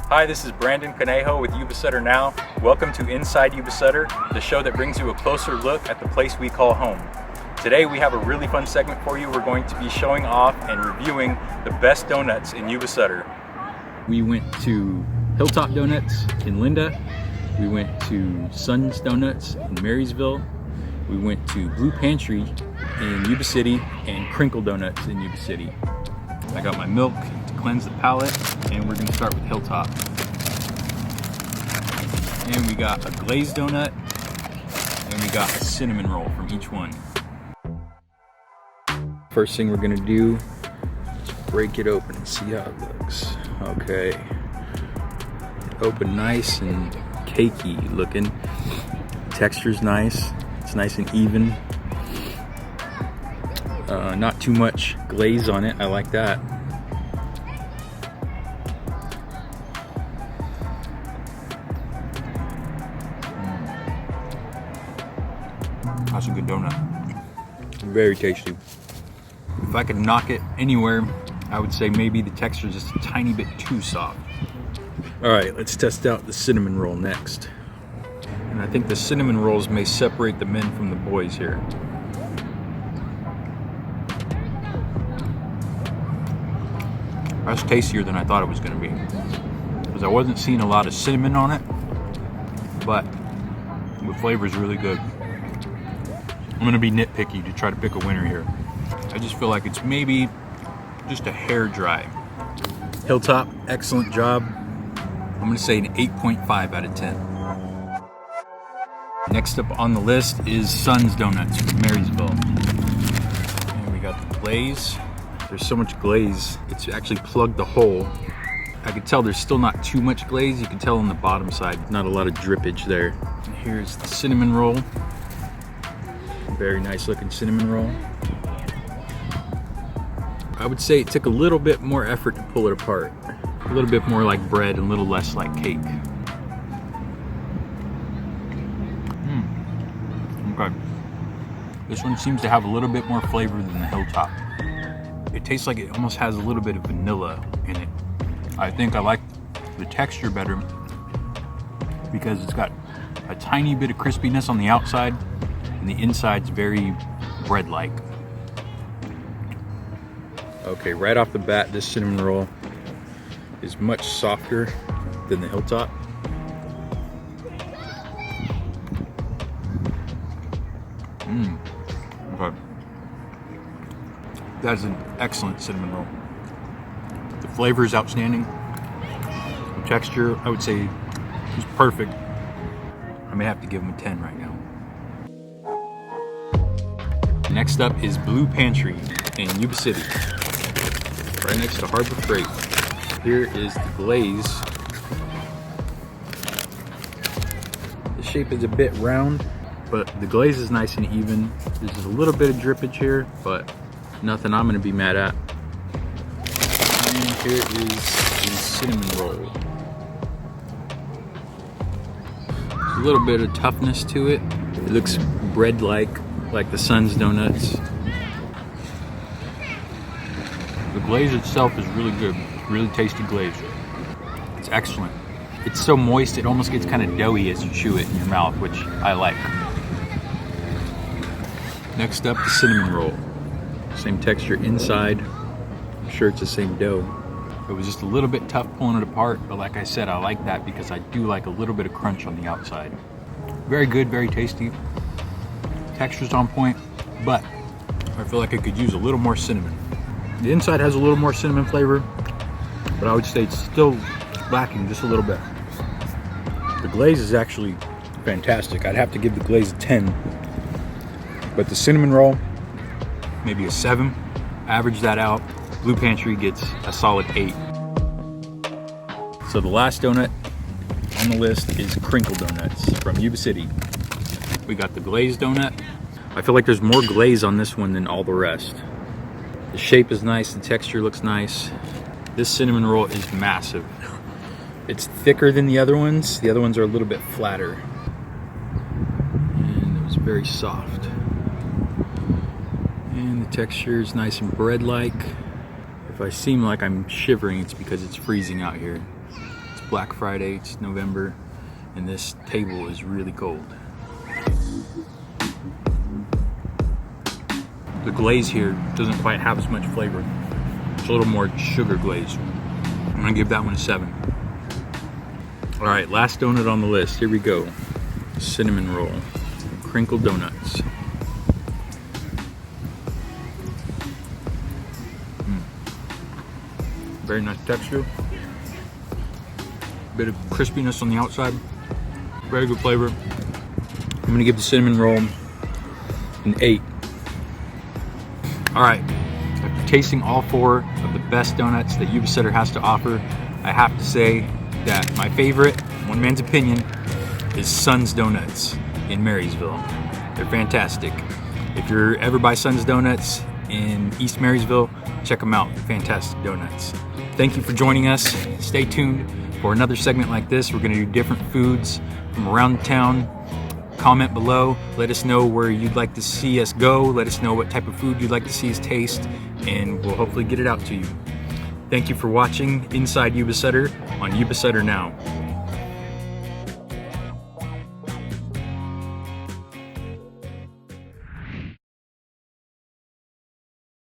Hi, this is Brandon Conejo with Yuba-Sutter Now. Welcome to Inside Yuba-Sutter, the show that brings you a closer look at the place we call home. Today we have a really fun segment for you. We're going to be showing off and reviewing the best donuts in Yuba-Sutter. We went to Hilltop Donuts in Linda. We went to Sun's Donuts in Marysville. We went to Blue Pantry in Yuba City and Crinkle Donuts in Yuba City. I got my milk to cleanse the palate, and we're gonna start with Hilltop. And we got a glazed donut, and we got a cinnamon roll from each one. First thing we're gonna do is break it open and see how it looks. Okay. Open nice and cakey looking. Texture's nice. It's nice and even. Not too much glaze on it. I like that. That's a good donut. Very tasty. If I could knock it anywhere, I would say maybe the texture is just a tiny bit too soft. All right, let's test out the cinnamon roll next. And I think the cinnamon rolls may separate the men from the boys here. That's tastier than I thought it was gonna be. Because I wasn't seeing a lot of cinnamon on it, but the flavor is really good. I'm gonna be nitpicky to try to pick a winner here. I just feel like it's maybe just a hair dry. Hilltop, excellent job. I'm gonna say an 8.5 out of 10. Next up on the list is Sun's Donuts from Marysville. And we got the glaze. There's so much glaze, it's actually plugged the hole. I can tell there's still not too much glaze. You can tell on the bottom side, not a lot of drippage there. And here's the cinnamon roll. Very nice looking cinnamon roll. I would say it took a little bit more effort to pull it apart. A little bit more like bread and a little less like cake. Okay. This one seems to have a little bit more flavor than the Hilltop. It tastes like it almost has a little bit of vanilla in it. I think I like the texture better because it's got a tiny bit of crispiness on the outside and the inside's very bread-like. Okay, right off the bat, this cinnamon roll is much softer than the Hilltop. Okay. That's an excellent cinnamon roll. The flavor is outstanding. The texture, I would say, is perfect. I may have to give them a 10 right now. Next up is Blue Pantry in Yuba City, right next to Harbor Freight. Here is the glaze. The shape is a bit round, but the glaze is nice and even. There's a little bit of drippage here, but nothing I'm gonna be mad at. And here is the cinnamon roll. There's a little bit of toughness to it. It looks bread-like the Sun's Donuts. The glaze itself is really good, really tasty glaze. It's excellent. It's so moist, it almost gets kind of doughy as you chew it in your mouth, which I like. Next up, the cinnamon roll. Same texture inside. I'm sure it's the same dough. It was just a little bit tough pulling it apart, but like I said, I like that because I do like a little bit of crunch on the outside. Very good, very tasty. Texture's on point, but I feel like I could use a little more cinnamon. The inside has a little more cinnamon flavor, but I would say it's still lacking just a little bit. The glaze is actually fantastic. I'd have to give the glaze a 10, but the cinnamon roll, maybe a 7. Average that out. Blue Pantry gets a solid 8. So the last donut on the list is Crinkle Donuts from Yuba City. We got the glazed donut. I feel like there's more glaze on this one than all the rest. The shape is nice, the texture looks nice. This cinnamon roll is massive. It's thicker than the other ones. The other ones are a little bit flatter. And it was very soft. And the texture is nice and bread-like. If I seem like I'm shivering, it's because it's freezing out here. It's Black Friday, it's November, and this table is really cold. The glaze here doesn't quite have as much flavor. It's a little more sugar glaze. I'm gonna give that one a 7. All right, last donut on the list. Here we go. Cinnamon roll, crinkle donuts. Very nice texture. Bit of crispiness on the outside. Very good flavor. I'm gonna give the cinnamon roll an 8. All right, after tasting all 4 of the best donuts that Yuba-Sutter has to offer, I have to say that my favorite, one man's opinion, is Son's Donuts in Marysville. They're fantastic. If you're ever by Son's Donuts in East Marysville, check them out. Fantastic donuts. Thank you for joining us. Stay tuned for another segment like this. We're gonna do different foods from around town. Comment below, let us know where you'd like to see us go. Let us know what type of food you'd like to see us taste, and we'll hopefully get it out to you. Thank you for watching Inside Yuba-Sutter on Yuba-Sutter Now.